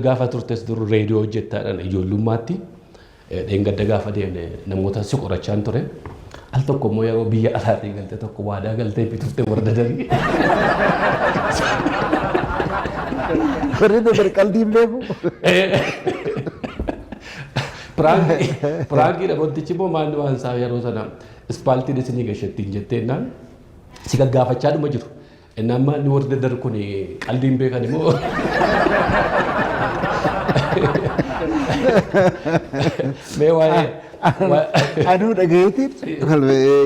gaafa turtes dur reediyoo hojjettaadhaan ijoollummaatti dheengadda gaafa deemne namoota si qorachaan ture. Al tokko immoo yeroo biyya alaatii galte tokko waadaa galtee bitufte warra darii. Warri dadar qalbiin beeku. Piraangii dhaboottichi immoo maalli waan isaa yeroo sana ispaaltiin isinii gashattiin jetteennaan si gaggaafachaa dhuma jiru. Innaan maalli warri dadar kun qalbiin beekan immoo. Mee waa'ee. Anuu dhagayeetiin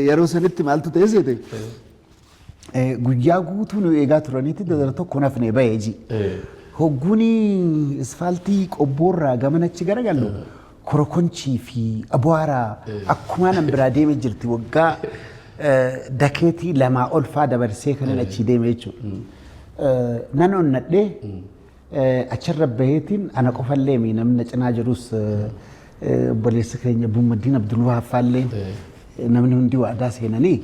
yeroo sanitti maaltu ta'e seete guyyaa guutuu nu eegaa turaniitti dadar tokko nafne bahee ji. Hogguuni isfaaltii qobboorraa gamanachi garagallu korokonchii fi abwaaraa akkuma nan biraa deeme jirti waggaa dakeetii lamaa ol faa dabarsee kanan achi deeme jechuudha. Nan onnadhee achirra baheetiin ana qofallee namni cinaa jirus obboleessa keenya Bummaddiin Abdulwahaab faallee namni hundi waadaa seenanii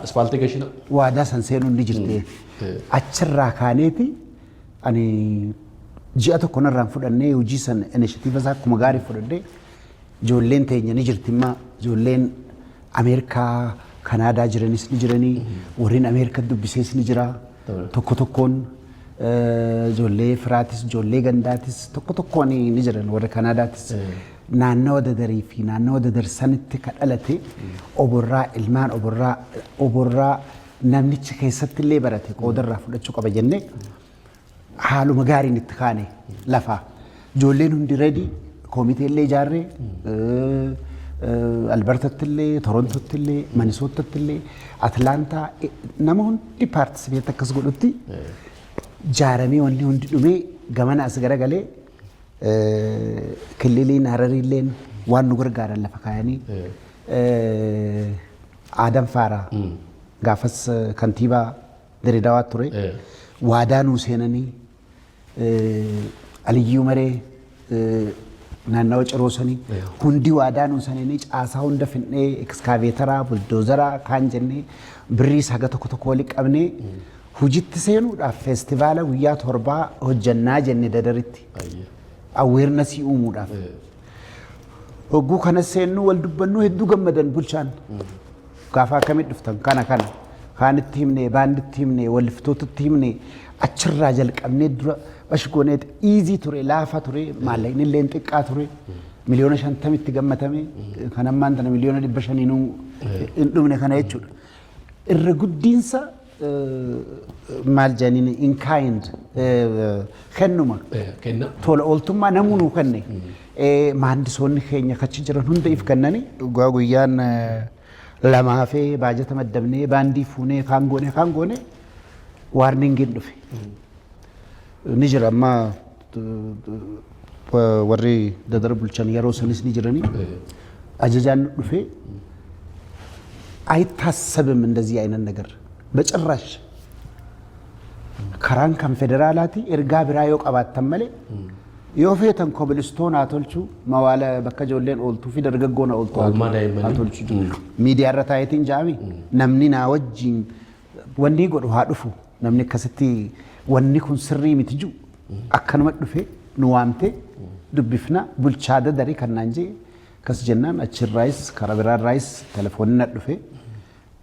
ispaaltii gashina waadaa san seenuun ni jirti. Achirraa kaaneeti ani ji'a tokko narraan fudhannee hojii san inishatiiva isaa akkuma gaarii fudhadhee ijoolleen teenya ni jirti immoo ijoolleen Ameerikaa Kanaadaa jiranis ni jiranii warreen Ameerikaa dubbisees ni jira tokko tokkoon ijoollee firaatis ijoollee gandaatis tokko tokkoon ni jiran warra Kanaadaatis naannawa dadarii fi naannawa dadarsanitti ka dhalate oborraa ilmaan oborraa namnichi keessatti illee barate qoodarraa fudhachuu qaba jennee haaluma gaariin itti kaane lafaa ijoolleen hundi reedii koomitee illee ijaarree Albertatti illee Torontootti illee Manisoottatti illee Atlaantaa nama hundi paartisipeet akkas godhutti jaaramee wanni hundi dhumee gamana as garagalee kililiin Harariilleen waan nu gargaaran lafa kaayanii Aadam Faaraa gaafas kantiibaa Dirreedawaa ture waadaa nuu seenanii Aliyyuu Maree naannawa ciroosanii hundi waadaa nuu seenanii caasaa hunda finnee ekskaaveetaraa buldoozaraa kaan jennee birriis haga tokko tokko wali qabnee hujitti seenuudhaaf feestivaala guyyaa torbaa hojjannaa jenne dadaritti aweernasii uumuudhaaf. Hogguu kana seennu wal dubbannuu hedduu gammadan bulchaan gaafa akkamii dhuftan kana kaanitti himne baanditti himne walliftootatti himne achirraa jalqabnee dura bashgooneet iizii ture laafa ture maallaqni illee xiqqaa ture miliyoona 50 gammatame kan ammaan tana miliyoona 500 hin dhumne kana jechuudha. Irra guddiinsa maal janiin in kind kennuma tola ooltummaa namuu kenne maandisoonni keenya kachi jiran hunda if kennani guyyaan lama hafee baajata maddabnee baandii fuunee kaan goone waarningiin dhufe ni jira amma warri dadar bulchan yeroo sanis ni jiranii ajajaan dhufe አይታሰብም እንደዚህ አይነት ነገር በጭራሽ ከራን ከም ፌደራላቲ ኤርጋ ብራዮ ቀባተን መለ ዮፌተን ኮብልስቶን አቶልቹ ማዋለ በከጆሌን ኦልቱ ፊ ደርገጎና ኦልቱ አቶልቹ ሚዲያ ረታይቲን ጃሚ ነምኒና ወጂን ወንዲ ጎዱ ሃዱፉ ነምኒ ከስቲ ወኒ ኩን ስሪ ሚትጁ አከን መዱፌ ኑዋምቴ ዱብፍና ቡልቻደ ደሪ ከናንጂ ከስጀናን አችራይስ ከረብራ ራይስ ቴሌፎን ነዱፌ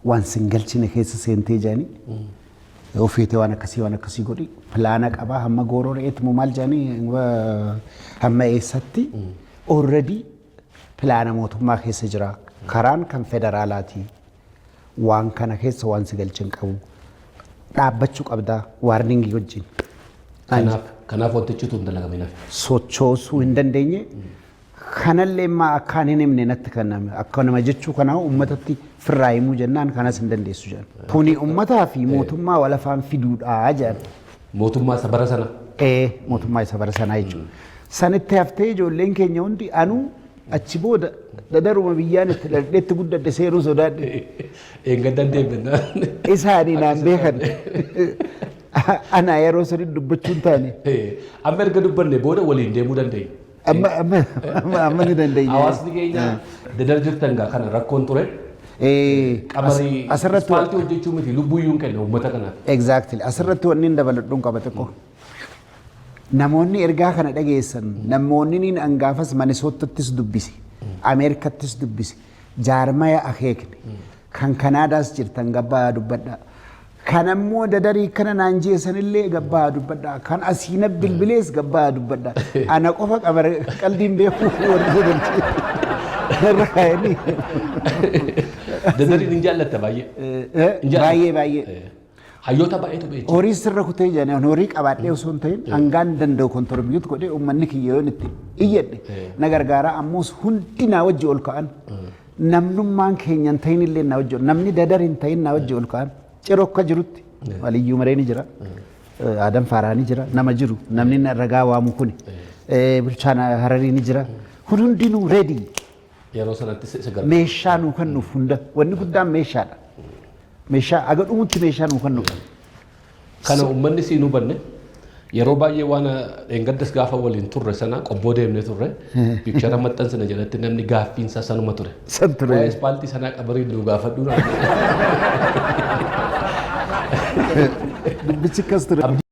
waan singalchine keessa seentee jaani ofiite waan akkasii godhi pilaana qabaa hamma goororeetti maal jaani hamma eessatti already pilaana mootummaa keessa jira karaan kan federaalaati waan kana keessa waan sigalchin qabu dhaabbachuu qabda waarningi wajjin kanaaf wantichi tun dalagamina sochoosuu hin dandeenye kanallee ma akkaan hin himne natti kanname akka nama jechuu kana ummatatti firraayimuu jennaan kanas hin dandeessu jedhan kuni ummataa fi mootummaa walafaan fiduudha jedhan mootummaa isa bara sana mootummaa isa bara sanaa jechuudha sanitti haftee ijoolleen keenya hundi anuu achi booda dadaruma biyyaan itti dhadheetti guddadde seeruu sodaadhe eeggaddan deemna isaanii naan beekan ana yeroo sadi dubbachuun taane amma erga dubbanne booda waliin deemuu dandeenya amma ni dandeenya hawaasni keenya dadar jirtan gaa kana rakkoon ture qamarii asirratti hojjechuu miti lubbuyyuun kenna uummata kanaaf exactly asirratti wanni dabaladhuun qaba xiqqoo namoonni ergaa kana dhageessan namoonni niin angaafas Minisootattis dubbisi Ameerikattis dubbisi jaarmaya akeekne kan Kanaadaas jirtan gabbaa dubbadha kan ammoo dadarii kana naan jeesanillee gabbaa dubbadha kan asiina bilbilees gabbaa dubbadha ana qofa qabar qalbiin beeku warra kaayanii Dadariin hin jaallatta baay'ee. Baay'ee. Hayyoota baay'eetu beeku. Horii sirra kutee jedhanii horii qabaadhee osoo hin ta'in hangaan danda'u kontoromiyuutu godhee uummanni kiyyoon itti iyyadhe na gargaara ammoos hundi naa wajji ol ka'an namnummaan keenya hin ta'in illee naa wajji namni dadar hin ta'in naa wajji ol ka'an ciroo akka jirutti waliyyuu maree ni jira Adam Faaraa ni jira nama jiru namni ragaa waamu kuni bulchaan Hararii ni jira kun hundinuu reedii. Yeroo sanatti sagal. Meeshaa nuu kan nuuf hunda wanni guddaan meeshaadha. Meeshaa aga dhumutti meeshaa nuu kan nuuf. Kana uummanni siin hubanne yeroo baay'ee waan dheengaddas gaafa waliin turre sana qobboo deemnee turre piikchara maxxansina jalatti namni gaaffiinsa sanuma ture. San ture. Waa'ee ispaaltii sanaa qabarii nu gaafadhu. Dubbichi akkas ture.